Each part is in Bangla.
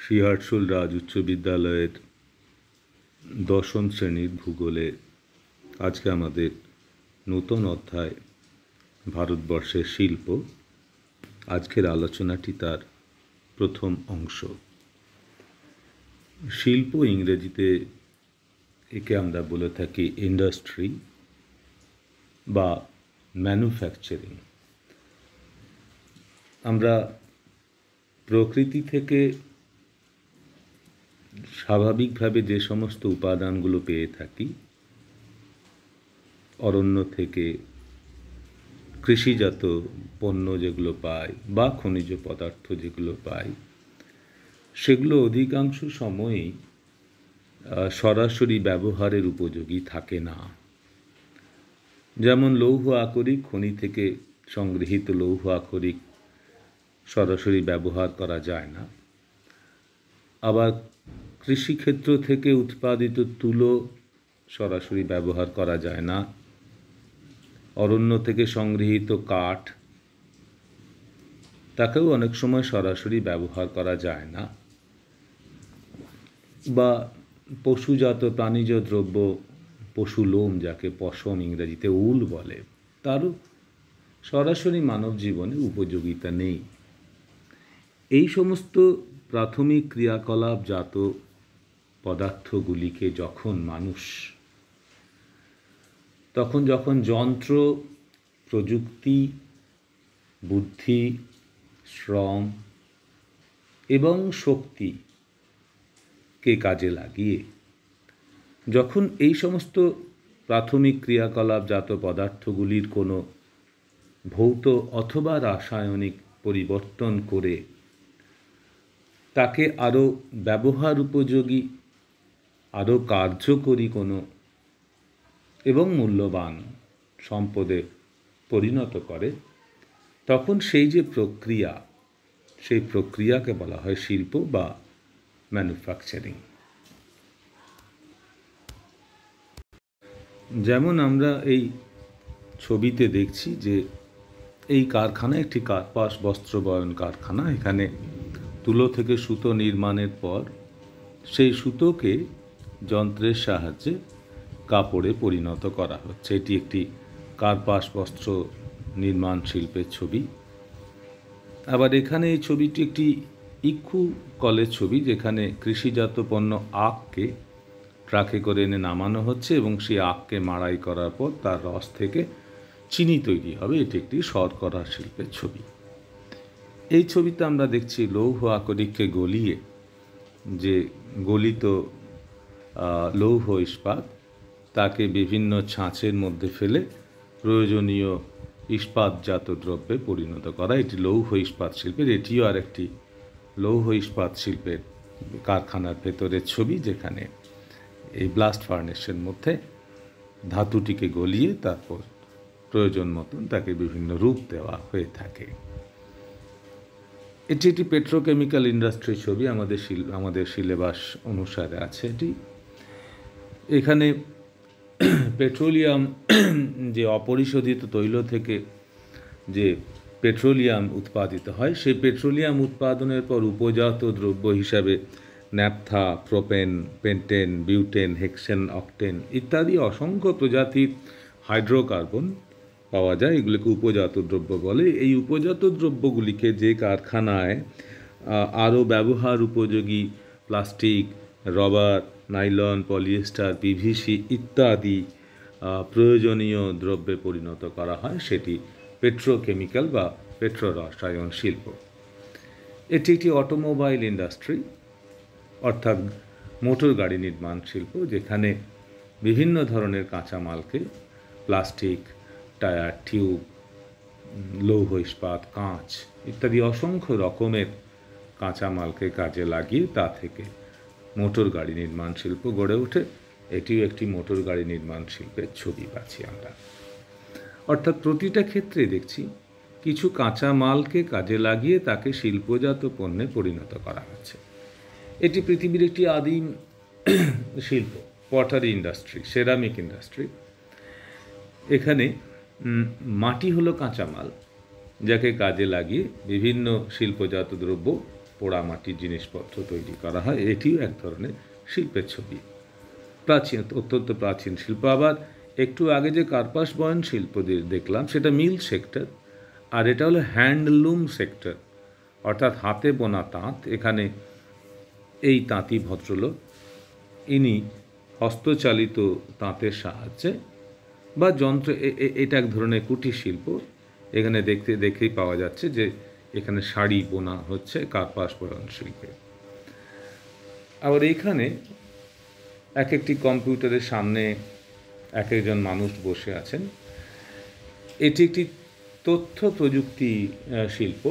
শ্রীহার্ষুল রাজ উচ্চ বিদ্যালয়ের দশম শ্রেণীর ভূগোলে আজকে আমাদের নতুন অধ্যায় ভারতবর্ষের শিল্প। আজকের আলোচনাটি তার প্রথম অংশ। শিল্প ইংরেজিতে একে আমরা বলে থাকি ইন্ডাস্ট্রি বা ম্যানুফ্যাকচারিং। আমরা প্রকৃতি থেকে স্বাভাবিকভাবে যে সমস্ত উপাদানগুলো পেয়ে থাকি, অরণ্য থেকে কৃষিজাত পণ্য যেগুলো পাই বা খনিজ পদার্থ যেগুলো পাই, সেগুলো অধিকাংশ সময়ই সরাসরি ব্যবহারের উপযোগী থাকে না। যেমন লৌহ আকরিক, খনি থেকে সংগৃহীত লৌহ আকরিক সরাসরি ব্যবহার করা যায় না। আবার কৃষিক্ষেত্র থেকে উৎপাদিত তুলো সরাসরি ব্যবহার করা যায় না। অরণ্য থেকে সংগৃহীত কাঠ, তাকেও অনেক সময় সরাসরি ব্যবহার করা যায় না। বা পশুজাত প্রাণীজ দ্রব্য, পশু লোম যাকে পশম ইংরেজিতে উল বলে, তারও সরাসরি মানব জীবনে উপযোগিতা নেই। এই সমস্ত প্রাথমিক ক্রিয়াকলাপজাত পদার্থগুলিকে যখন যন্ত্র, প্রযুক্তি, বুদ্ধি, শ্রম এবং শক্তিকে কাজে লাগিয়ে যখন এই সমস্ত প্রাথমিক ক্রিয়াকলাপজাত পদার্থগুলির কোনো ভৌত অথবা রাসায়নিক পরিবর্তন করে তাকে আরও ব্যবহার উপযোগী, আরও কার্যকরী কোনো এবং মূল্যবান সম্পদে পরিণত করে, তখন সেই যে প্রক্রিয়া, সেই প্রক্রিয়াকে বলা হয় শিল্প বা ম্যানুফ্যাকচারিং। যেমন আমরা এই ছবিতে দেখছি যে এই কারখানা একটি কার্পাস বস্ত্র বয়ন কারখানা। এখানে তুলো থেকে সুতো নির্মাণের পর সেই সুতোকে যন্ত্রের সাহায্যে কাপড়ে পরিণত করা হচ্ছে। এটি একটি কার্পাস বস্ত্র নির্মাণ শিল্পের ছবি। আবার এখানে এই ছবিটি একটি ইক্ষু কলের ছবি, যেখানে কৃষিজাত পণ্য আখকে ট্রাকে করে এনে নামানো হচ্ছে এবং সেই আখকে মাড়াই করার পর তার রস থেকে চিনি তৈরি হবে। এটি একটি শর্করা শিল্পের ছবি। এই ছবিতে আমরা দেখছি লৌহ আকরিককে গলিয়ে যে গলিত লৌহ ইস্পাত, তাকে বিভিন্ন ছাঁচের মধ্যে ফেলে প্রয়োজনীয় ইস্পাতজাত দ্রব্যে পরিণত করা। এটি লৌহ ইস্পাত শিল্পের, এটিও আর একটি লৌহ ইস্পাত শিল্পের কারখানার ভেতরের ছবি, যেখানে এই ব্লাস্ট ফার্নেসের মধ্যে ধাতুটিকে গলিয়ে তারপর প্রয়োজন মতন তাকে বিভিন্ন রূপ দেওয়া হয়ে থাকে। এটি একটি পেট্রোকেমিক্যাল ইন্ডাস্ট্রির ছবি, আমাদের সিলেবাস অনুসারে আছে এটি। এখানে পেট্রোলিয়াম, যে অপরিশোধিত তৈল থেকে যে পেট্রোলিয়াম উৎপাদিত হয়, সেই পেট্রোলিয়াম উৎপাদনের পর উপজাত দ্রব্য হিসাবে naphtha, propane, pentane, butane, hexane, octane ইত্যাদি অসংখ্য প্রজাতির হাইড্রোকার্বন পাওয়া যায়। এগুলিকে উপজাত দ্রব্য বলে। এই উপজাত দ্রব্যগুলিকে যে কারখানায় আরও ব্যবহার উপযোগী plastic, rubber, nylon, polyester, PVC ইত্যাদি প্রয়োজনীয় দ্রব্যে পরিণত করা হয়, সেটি পেট্রোকেমিক্যাল বা পেট্রোরসায়ন শিল্প। এটি একটি অটোমোবাইল ইন্ডাস্ট্রি, অর্থাৎ মোটর গাড়ি নির্মাণ শিল্প, যেখানে বিভিন্ন ধরনের কাঁচামালকে প্লাস্টিক, টায়ার, টিউব, লৌহ ইস্পাত, কাঁচ ইত্যাদি অসংখ্য রকমের কাঁচামালকে কাজে লাগিয়ে তা থেকে মোটর গাড়ি নির্মাণ শিল্প গড়ে ওঠে। এটিও একটি মোটর গাড়ি নির্মাণ শিল্পের ছবি পাচ্ছি আমরা। অর্থাৎ প্রতিটা ক্ষেত্রে দেখছি কিছু কাঁচামালকে কাজে লাগিয়ে তাকে শিল্পজাত পণ্যে পরিণত করা হচ্ছে। এটি পৃথিবীর একটি আদিম শিল্প, পটারি ইন্ডাস্ট্রি, সেরামিক ইন্ডাস্ট্রি। এখানে মাটি হলো কাঁচামাল, যাকে কাজে লাগিয়ে বিভিন্ন শিল্পজাত দ্রব্য পোড়ামাটির জিনিসপত্র তৈরি করা হয়, এটিও এক ধরনের শিল্পের ছবি, প্রাচীন, অত্যন্ত প্রাচীন শিল্প। আবার একটু আগে যে কার্পাস বয়ন শিল্প দেখলাম সেটা মিল সেক্টর, আর এটা হলো হ্যান্ডলুম সেক্টর, অর্থাৎ হাতে বোনা তাঁত। এখানে এই তাঁতি ভদ্রলোক ইনি হস্তচালিত তাঁতের সাহায্যে বা যন্ত্র, এটা এক ধরনের কুটির শিল্প। এখানে দেখেই পাওয়া যাচ্ছে যে এখানে শাড়ি বোনা হচ্ছে কার্পাস বয়ন শিল্পে। আবার এইখানে এক একটি কম্পিউটারের সামনে এক একজন মানুষ বসে আছেন। এটি একটি তথ্য প্রযুক্তি শিল্প,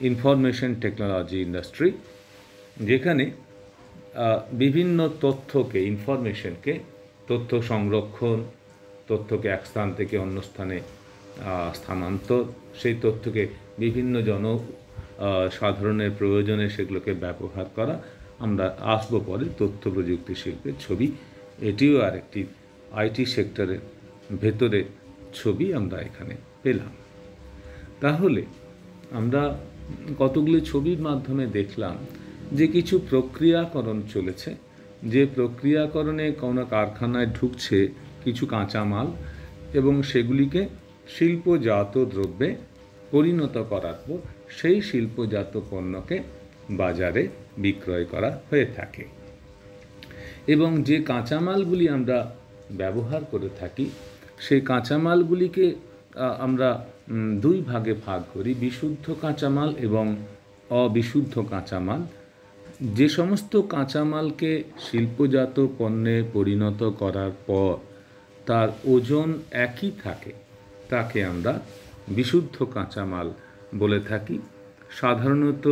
ইনফরমেশন টেকনোলজি ইন্ডাস্ট্রি, যেখানে বিভিন্ন তথ্যকে, ইনফরমেশনকে, তথ্য সংরক্ষণ, তথ্যকে এক স্থান থেকে অন্য স্থানে স্থানান্তর, সেই তথ্যকে বিভিন্ন সাধারণের প্রয়োজনে সেগুলোকে ব্যবহার করা। আমরা আসবো পরে তথ্য প্রযুক্তি শিল্পের ছবি, এটিও আরেকটি আইটি সেক্টরের ভেতরে ছবি আমরা এখানে পেলাম। তাহলে আমরা কতগুলি ছবির মাধ্যমে দেখলাম যে কিছু প্রক্রিয়াকরণ চলেছে, যে প্রক্রিয়াকরণে কোনো কারখানায় ঢুকছে কিছু কাঁচামাল এবং সেগুলিকে শিল্পজাত দ্রব্যে পরিণত করার পর সেই শিল্পজাত পণ্যকে বাজারে বিক্রয় করা হয়ে থাকে। এবং যে কাঁচামালগুলি আমরা ব্যবহার করে থাকি সেই কাঁচামালগুলিকে আমরা দুই ভাগে ভাগ করি, বিশুদ্ধ কাঁচামাল এবং অবিশুদ্ধ কাঁচামাল। যে সমস্ত কাঁচামালকে শিল্পজাত পণ্যে পরিণত করার পর তার ওজন একই থাকে তাকে আমরা বিশুদ্ধ কাঁচামাল বলে থাকি। সাধারণত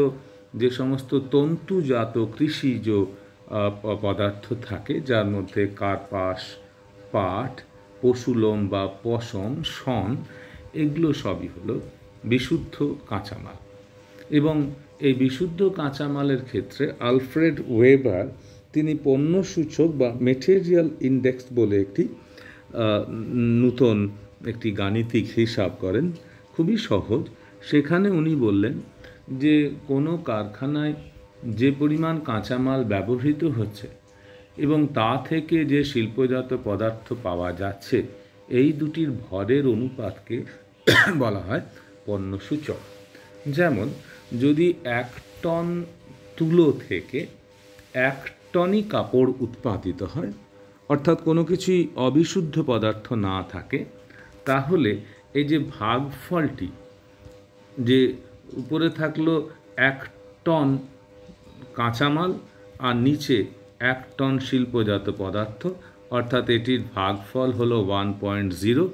যে সমস্ত তন্তুজাত কৃষিজ পদার্থ থাকে, যার মধ্যে কার্পাস, পাট, পশুলোম বা পশম, শন, এগুলো সবই হলো বিশুদ্ধ কাঁচামাল। এবং এই বিশুদ্ধ কাঁচামালের ক্ষেত্রে আলফ্রেড ওয়েবার তিনি পণ্য সূচক বা মেটেরিয়াল ইন্ডেক্স বলে একটি নূতন একটি গাণিতিক হিসাব করেন, খুবই সহজ। সেখানে উনি বললেন যে কোনো কারখানায় যে পরিমাণ কাঁচামাল ব্যবহৃত হচ্ছে এবং তা থেকে যে শিল্পজাত পদার্থ পাওয়া যাচ্ছে, এই দুটির ভরের অনুপাতকে বলা হয় পণ্য সূচক। যেমন যদি 1 টন তুলো থেকে 1 টনই কাপড় উৎপাদিত হয়, অর্থাৎ কোনো কিছুই অবিশুদ্ধ পদার্থ না থাকে, তাহলে এই যে ভাগফলটি, যে উপরে থাকলো 1 টন কাঁচামাল আর নিচে 1 টন শিল্পজাত পদার্থ, অর্থাৎ এটির ভাগফল হলো 1.0।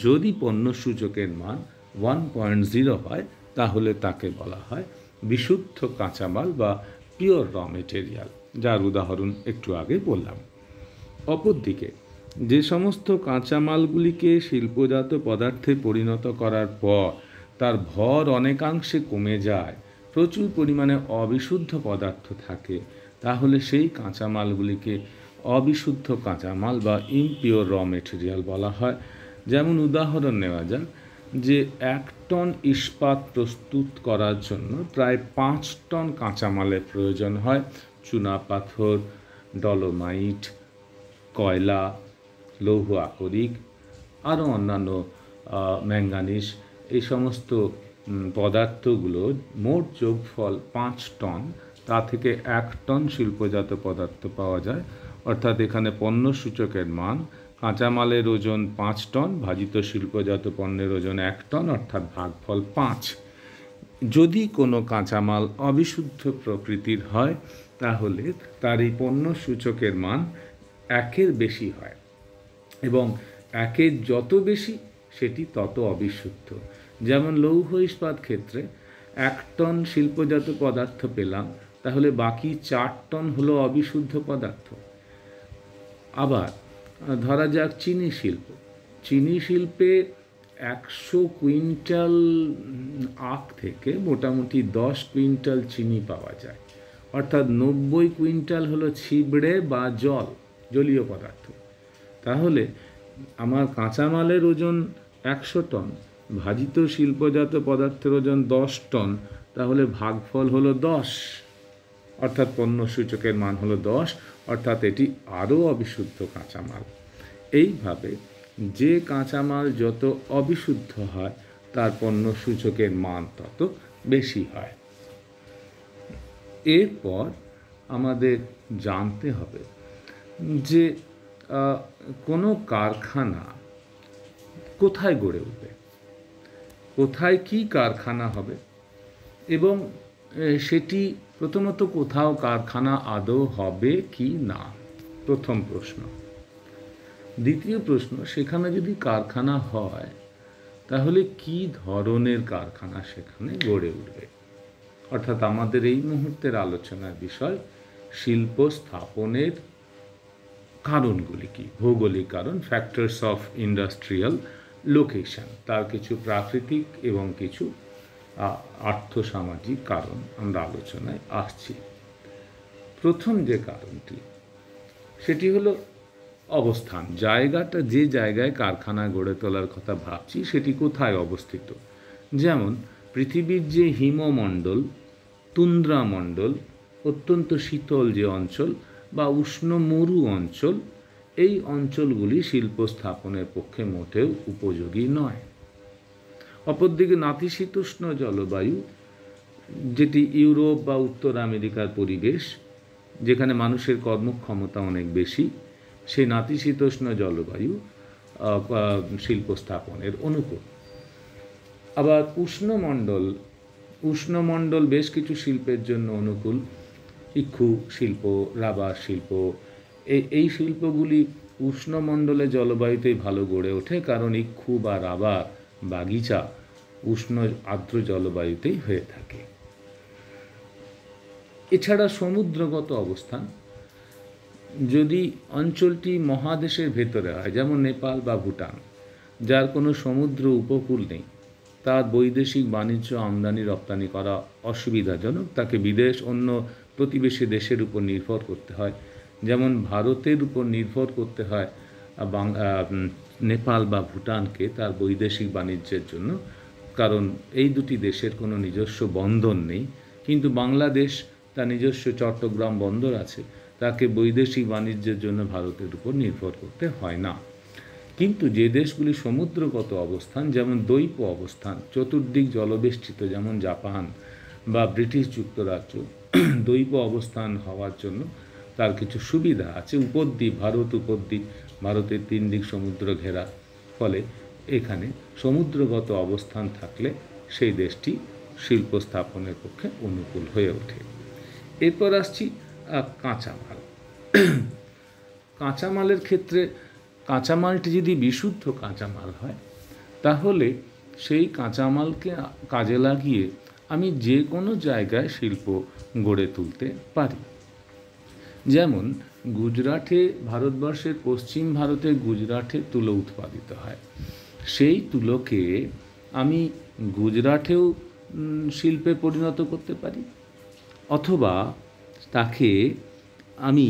যদি পণ্য সূচকের মান 1.0 হয় তাহলে তাকে বলা হয় বিশুদ্ধ কাঁচামাল বা পিওর র মেটেরিয়াল, যার উদাহরণ একটু আগে বললাম। অপরদিকে যে সমস্ত কাঁচামালগুলিকে শিল্পজাত পদার্থে পরিণত করার পর তার ভর অনেকাংশে কমে যায়, প্রচুর পরিমাণে অবিশুদ্ধ পদার্থ থাকে, তাহলে সেই কাঁচামালগুলিকে অবিশুদ্ধ কাঁচামাল বা ইমপিওর র মেটেরিয়াল বলা হয়। যেমন উদাহরণ নেওয়া যাক যে 1 টন ইস্পাত প্রস্তুত করার জন্য প্রায় 5 টন কাঁচামালের প্রয়োজন হয়। চুনাপাথর, ডলোমাইট, কয়লা, লৌহ আকরিক, আরও অন্যান্য ম্যাঙ্গানিজ, এই সমস্ত পদার্থগুলো মোট যোগফল 5 টন। তা থেকে 1 টন শিল্পজাত পদার্থ পাওয়া যায়, অর্থাৎ এখানে পণ্য সূচকের মান কাঁচামালের ওজন 5 টন ভাজিত শিল্পজাত পণ্যের ওজন 1 টন, অর্থাৎ ভাগফল 5। যদি কোনো কাঁচামাল অবিশুদ্ধ প্রকৃতির হয় তাহলে তার এই পণ্য সূচকের মান 1-এর বেশি হয়, এবং 1-এর যত বেশি সেটি তত অবিশুদ্ধ। যেমন লৌহ ইস্পাত ক্ষেত্রে 1 টন শিল্পজাত পদার্থ পেলাম, তাহলে বাকি 4 টন হলো অবিশুদ্ধ পদার্থ। আবার ধরা যাক চিনি শিল্প, চিনি শিল্পে 100 কুইন্টাল আখ থেকে মোটামুটি 10 কুইন্টাল চিনি পাওয়া যায়, অর্থাৎ 90 কুইন্টাল হলো ছিবড়ে বা জলীয় পদার্থ। তাহলে আমার কাঁচামালের ওজন 100 টন, ভাজিত শিল্পজাত পদার্থের ওজন 10 টন, তাহলে ভাগফল হলো 10, অর্থাৎ পণ্য সূচকের মান হলো 10, অর্থাৎ এটি আরও অবিশুদ্ধ কাঁচামাল। এইভাবে যে কাঁচামাল যত অবিশুদ্ধ হয় তার পণ্য সূচকের মান তত বেশি হয়। এরপর আমাদের জানতে হবে যে কোনো কারখানা কোথায় গড়ে উঠবে, কোথায় কি কারখানা হবে, এবং সেটি প্রথমত কোথাও কারখানা আদৌ হবে কি না, প্রথম প্রশ্ন। দ্বিতীয় প্রশ্ন, সেখানে যদি কারখানা হয় তাহলে কি ধরনের কারখানা সেখানে গড়ে উঠবে। অর্থাৎ আমাদের এই মুহূর্তের আলোচনার বিষয় শিল্প স্থাপনের কারণগুলি কি, ভৌগোলিক কারণ, ফ্যাক্টরস অফ ইন্ডাস্ট্রিয়াল লোকেশন, তার কিছু প্রাকৃতিক এবং কিছু আর্থসামাজিক কারণ আমরা আলোচনায় আসছি। প্রথম যে কারণটি সেটি হলো অবস্থান, জায়গাটা, যে জায়গায় কারখানা গড়ে তোলার কথা ভাবছি সেটি কোথায় অবস্থিত। যেমন পৃথিবীর যে হিমমণ্ডল, তুন্দ্রামণ্ডল, অত্যন্ত শীতল যে অঞ্চল বা উষ্ণ মরু অঞ্চল, এই অঞ্চলগুলি শিল্প স্থাপনের পক্ষে মোটেও উপযোগী নয়। অপরদিকে নাতিশীতোষ্ণ জলবায়ু, যেটি ইউরোপ বা উত্তর আমেরিকার পরিবেশ, যেখানে মানুষের কর্মক্ষমতা অনেক বেশি, সেই নাতিশীতোষ্ণ জলবায়ু শিল্প স্থাপনের অনুকূল। আবার উষ্ণমণ্ডল বেশ কিছু শিল্পের জন্য অনুকূল। ইক্ষু শিল্প, রাবার শিল্প, এই শিল্পগুলি উষ্ণমণ্ডলে জলবায়ুতেই ভালো গড়ে ওঠে, কারণ ইক্ষু বা রাবার বাগিচা উষ্ণ আর্দ্র জলবায়ুতেই হয়ে থাকে। এছাড়া সমুদ্রগত অবস্থান, যদি অঞ্চলটি মহাদেশের ভেতরে হয়, যেমন নেপাল বা ভুটান, যার কোনো সমুদ্র উপকূল নেই, তার বৈদেশিক বাণিজ্য আমদানি রপ্তানি করা অসুবিধাজনক, তাকে অন্য প্রতিবেশী দেশের উপর নির্ভর করতে হয়। যেমন ভারতের উপর নির্ভর করতে হয় নেপাল বা ভুটানকে তার বৈদেশিক বাণিজ্যের জন্য, কারণ এই দুটি দেশের কোনো নিজস্ব বন্দর নেই। কিন্তু বাংলাদেশ তার নিজস্ব চট্টগ্রাম বন্দর আছে, তাকে বৈদেশিক বাণিজ্যের জন্য ভারতের উপর নির্ভর করতে হয় না। কিন্তু যে দেশগুলি সমুদ্রগত অবস্থান, যেমন দ্বৈপ অবস্থান, চতুর্দিক জলবেষ্টিত, যেমন জাপান বা ব্রিটিশ যুক্তরাজ্য, দ্বৈপ অবস্থান হওয়ার জন্য তার কিছু সুবিধা আছে। উপদ্বীপ, ভারতের 3 দিক সমুদ্র ঘেরা, ফলে এখানে সমুদ্রগত অবস্থান থাকলে সেই দেশটি শিল্প স্থাপনের পক্ষে অনুকূল হয়ে ওঠে। এরপর আসছি কাঁচামাল। কাঁচামালের ক্ষেত্রে কাঁচামালটি যদি বিশুদ্ধ কাঁচামাল হয় তাহলে সেই কাঁচামালকে কাজে লাগিয়ে আমি যে কোনো জায়গায় শিল্প গড়ে তুলতে পারি। যেমন গুজরাটে, ভারতবর্ষের পশ্চিম ভারতে গুজরাটে তুলো উৎপাদিত হয়, সেই তুলোকে আমি গুজরাটেও শিল্পে পরিণত করতে পারি, অথবা তাকে আমি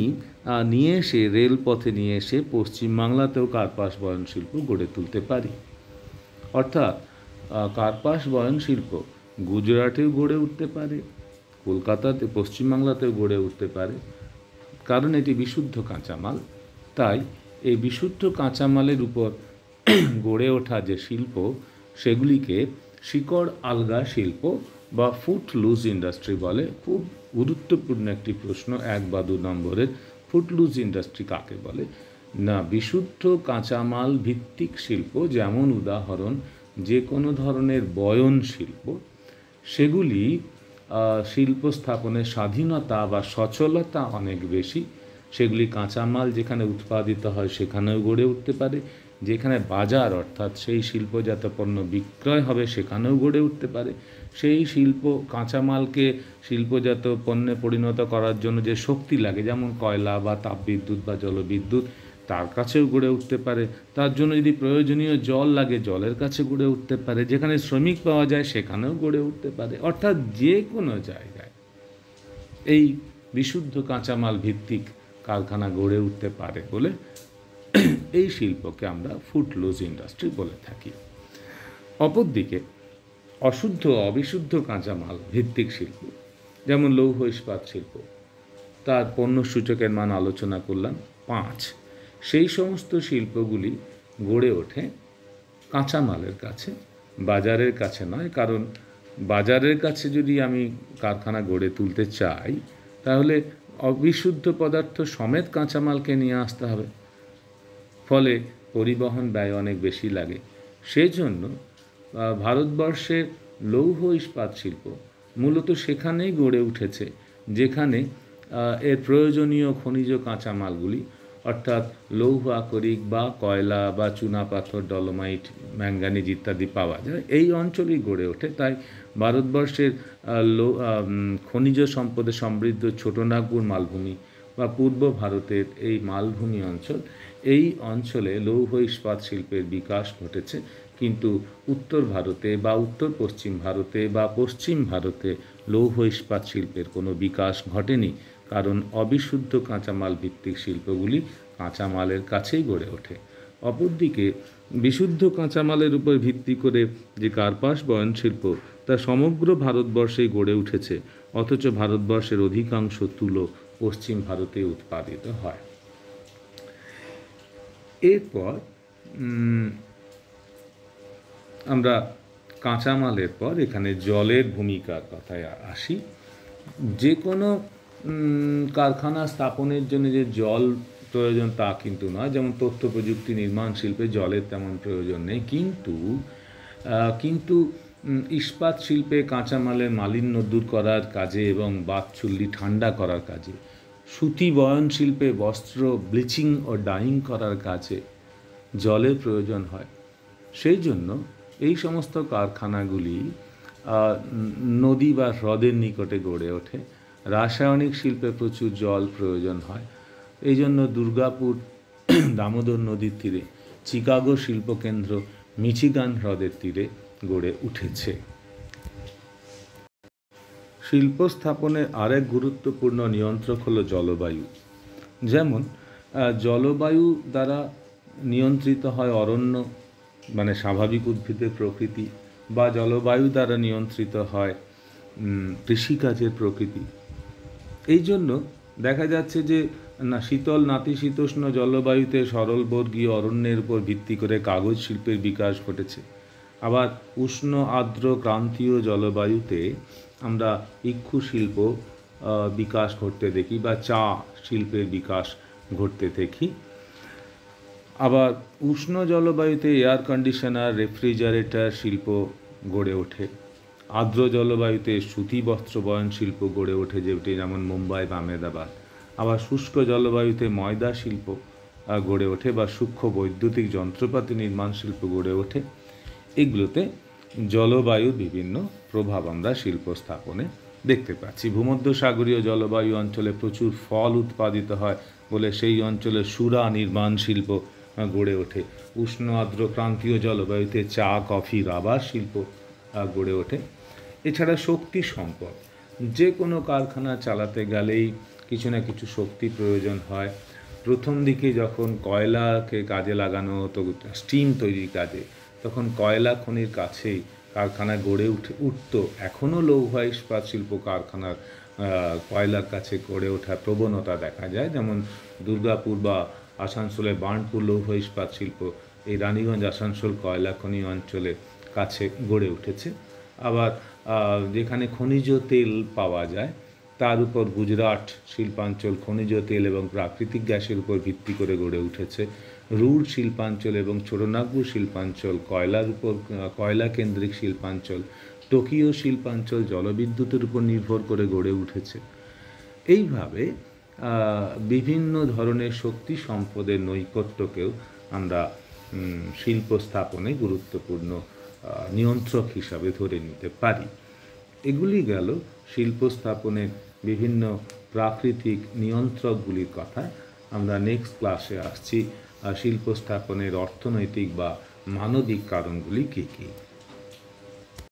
নিয়ে এসে রেলপথে নিয়ে এসে পশ্চিমবাংলাতেও কার্পাস বয়ন শিল্প গড়ে তুলতে পারি। অর্থাৎ কার্পাস বয়ন শিল্প গুজরাটেও গড়ে উঠতে পারে, কলকাতাতে, পশ্চিমবাংলাতেও গড়ে উঠতে পারে, কারণ এটি বিশুদ্ধ কাঁচামাল। তাই এই বিশুদ্ধ কাঁচামালের উপর গড়ে ওঠা যে শিল্প, সেগুলিকে শিকড় আলগা শিল্প বা ফুট লুজ ইন্ডাস্ট্রি বলে। খুব গুরুত্বপূর্ণ একটি প্রশ্ন 1 বা 2 নম্বরের, ফুট লুজ ইন্ডাস্ট্রি কাকে বলে না? বিশুদ্ধ কাঁচামাল ভিত্তিক শিল্প, যেমন উদাহরণ যে কোনো ধরনের বয়ন শিল্প, সেগুলি শিল্প স্থাপনের স্বাধীনতা বা সচলতা অনেক বেশি। সেগুলি কাঁচামাল যেখানে উৎপাদিত হয় সেখানেও গড়ে উঠতে পারে, যেখানে বাজার অর্থাৎ সেই শিল্পজাত পণ্য বিক্রয় হবে সেখানেও গড়ে উঠতে পারে। সেই কাঁচামালকে শিল্পজাত পণ্যে পরিণত করার জন্য যে শক্তি লাগে, যেমন কয়লা বা তাপবিদ্যুৎ বা জলবিদ্যুৎ, তার কাছেও গড়ে উঠতে পারে। তার জন্য যদি প্রয়োজনীয় জল লাগে, জলের কাছে গড়ে উঠতে পারে। যেখানে শ্রমিক পাওয়া যায় সেখানেও গড়ে উঠতে পারে। অর্থাৎ যে কোনো জায়গায় এই বিশুদ্ধ কাঁচামাল ভিত্তিক কারখানা গড়ে উঠতে পারে বলে এই শিল্পকে আমরা ফুট লুজ ইন্ডাস্ট্রি বলে থাকি। অপরদিকে অশুদ্ধ অবিশুদ্ধ কাঁচামাল ভিত্তিক শিল্প, যেমন লৌহ ইস্পাত শিল্প, তার পণ্য সূচকের মান আলোচনা করলাম 5। সেই সমস্ত শিল্পগুলি গড়ে ওঠে কাঁচামালের কাছে, বাজারের কাছে নয়। কারণ বাজারের কাছে যদি আমি কারখানা গড়ে তুলতে চাই, তাহলে অবিশুদ্ধ পদার্থ সমেত কাঁচামালকে নিয়ে আসতে হবে, ফলে পরিবহন ব্যয় অনেক বেশি লাগে। সেজন্য ভারতবর্ষের লৌহ ইস্পাত শিল্প মূলত সেখানেই গড়ে উঠেছে যেখানে এর প্রয়োজনীয় খনিজ কাঁচামালগুলি, অর্থাৎ লৌহ আকরিক বা কয়লা বা চুনাপাথর, ডলোমাইট, ম্যাঙ্গানিজ ইত্যাদি পাওয়া যায়, এই অঞ্চলেই গড়ে ওঠে। তাই ভারতবর্ষের খনিজ সম্পদে সমৃদ্ধ ছোটনাগপুর মালভূমি বা পূর্ব ভারতের এই মালভূমি অঞ্চল, এই অঞ্চলে লৌহ ইস্পাত শিল্পের বিকাশ ঘটেছে। কিন্তু উত্তর ভারতে বা উত্তর পশ্চিম ভারতে বা পশ্চিম ভারতে লৌহ ইস্পাত শিল্পের কোনো বিকাশ ঘটেনি, কারণ অবিশুদ্ধ কাঁচামাল ভিত্তিক শিল্পগুলি কাঁচামালের কাছেই গড়ে ওঠে। অপরদিকে বিশুদ্ধ কাঁচামালের উপর ভিত্তি করে যে কার্পাস বয়ন শিল্প, তা সমগ্র ভারতবর্ষেই গড়ে উঠেছে, অথচ ভারতবর্ষের অধিকাংশ তুলো পশ্চিম ভারতে উৎপাদিত হয়। এরপর আমরা কাঁচামালের পর এখানে জলের ভূমিকার কথায় আসি। যে কোনো কারখানা স্থাপনের জন্য যে জল প্রয়োজন তা কিন্তু নয়। যেমন তথ্য প্রযুক্তি নির্মাণ শিল্পে জলের তেমন প্রয়োজন নেই, কিন্তু ইস্পাত শিল্পে কাঁচামালের মালিন্য দূর করার কাজে এবং বাতচুল্লি ঠান্ডা করার কাজে, সুতি বয়ন শিল্পে বস্ত্র ব্লিচিং ও ডাইং করার কাজে জলের প্রয়োজন হয়। সেই জন্য এই সমস্ত কারখানাগুলি নদী বা হ্রদের নিকটে গড়ে ওঠে। রাসায়নিক শিল্পে প্রচুর জল প্রয়োজন হয়। এই জন্য দুর্গাপুর দামোদর নদীর তীরে, চিকাগো শিল্পকেন্দ্র মিচিগান হ্রদের তীরে গড়ে উঠেছে। শিল্প স্থাপনের আরেক গুরুত্বপূর্ণ নিয়ন্ত্রক হলো জলবায়ু। যেমন জলবায়ু দ্বারা নিয়ন্ত্রিত হয় অরণ্য, মানে স্বাভাবিক উদ্ভিদের প্রকৃতি, বা জলবায়ু দ্বারা নিয়ন্ত্রিত হয় কৃষিকাজের প্রকৃতি। এই জন্য দেখা যাচ্ছে যে শীতল নাতিশীতোষ্ণ জলবায়ুতে সরলবর্গীয় অরণ্যের উপর ভিত্তি করে কাগজ শিল্পের বিকাশ ঘটেছে। আবার উষ্ণ আর্দ্র ক্রান্তীয় জলবায়ুতে আমরা ইক্ষু শিল্প বিকাশ ঘটতে দেখি বা চা শিল্পের বিকাশ ঘটতে দেখি। আবার উষ্ণ জলবায়ুতে এয়ার কন্ডিশনার, রেফ্রিজারেটর শিল্প গড়ে ওঠে। আর্দ্র জলবায়ুতে সুতি বস্ত্র বয়ন শিল্প গড়ে ওঠে, যেমন মুম্বাই বা আহমেদাবাদ। আবার শুষ্ক জলবায়ুতে ময়দা শিল্প গড়ে ওঠে বা সূক্ষ্ম বৈদ্যুতিক যন্ত্রপাতি নির্মাণ শিল্প গড়ে ওঠে। এগুলোতে জলবায়ুর বিভিন্ন প্রভাব আমরা শিল্প স্থাপনে দেখতে পাচ্ছি। ভূমধ্যসাগরীয় জলবায়ু অঞ্চলে প্রচুর ফল উৎপাদিত হয় বলে সেই অঞ্চলে সুরা নির্মাণ শিল্প গড়ে ওঠে। উষ্ণ আর্দ্র ক্রান্তীয় জলবায়ুতে চা, কফি, রাবার শিল্প গড়ে ওঠে। এছাড়া শক্তি সম্পদ, যে কোনো কারখানা চালাতে গেলেই কিছু না কিছু শক্তি প্রয়োজন হয়। প্রথম দিকে যখন কয়লাকে কাজে লাগানো হতো স্টিম তৈরির কাজে, তখন কয়লা খনির কাছেই কারখানা গড়ে উঠত। এখনও লৌহ ইস্পাত শিল্প কারখানার কয়লার কাছে গড়ে ওঠার প্রবণতা দেখা যায়। যেমন দুর্গাপুর বা আসানসোলের বার্নপুর লৌহ ইস্পাত শিল্প এই রানীগঞ্জ আসানসোল কয়লা খনি অঞ্চলের কাছে গড়ে উঠেছে। আবার যেখানে খনিজ তেল পাওয়া যায় তার উপর গুজরাট শিল্পাঞ্চল খনিজ তেল এবং প্রাকৃতিক গ্যাসের উপর ভিত্তি করে গড়ে উঠেছে। রুড় শিল্পাঞ্চল এবং ছোটনাগপুর শিল্পাঞ্চল কয়লার উপর, কয়লা কেন্দ্রিক শিল্পাঞ্চল। টোকিও শিল্পাঞ্চল জলবিদ্যুতের উপর নির্ভর করে গড়ে উঠেছে। এইভাবে বিভিন্ন ধরনের শক্তি সম্পদের নৈকট্যকেও আমরা শিল্প স্থাপনে গুরুত্বপূর্ণ নিয়ন্ত্রক হিসাবে ধরে নিতে পারি। এগুলি গেল শিল্প স্থাপনের বিভিন্ন প্রাকৃতিক নিয়ন্ত্রকগুলির কথা। আমরা নেক্সট ক্লাসে আসছি শিল্প স্থাপনের অর্থনৈতিক বা মানবিক কারণগুলি কী কী।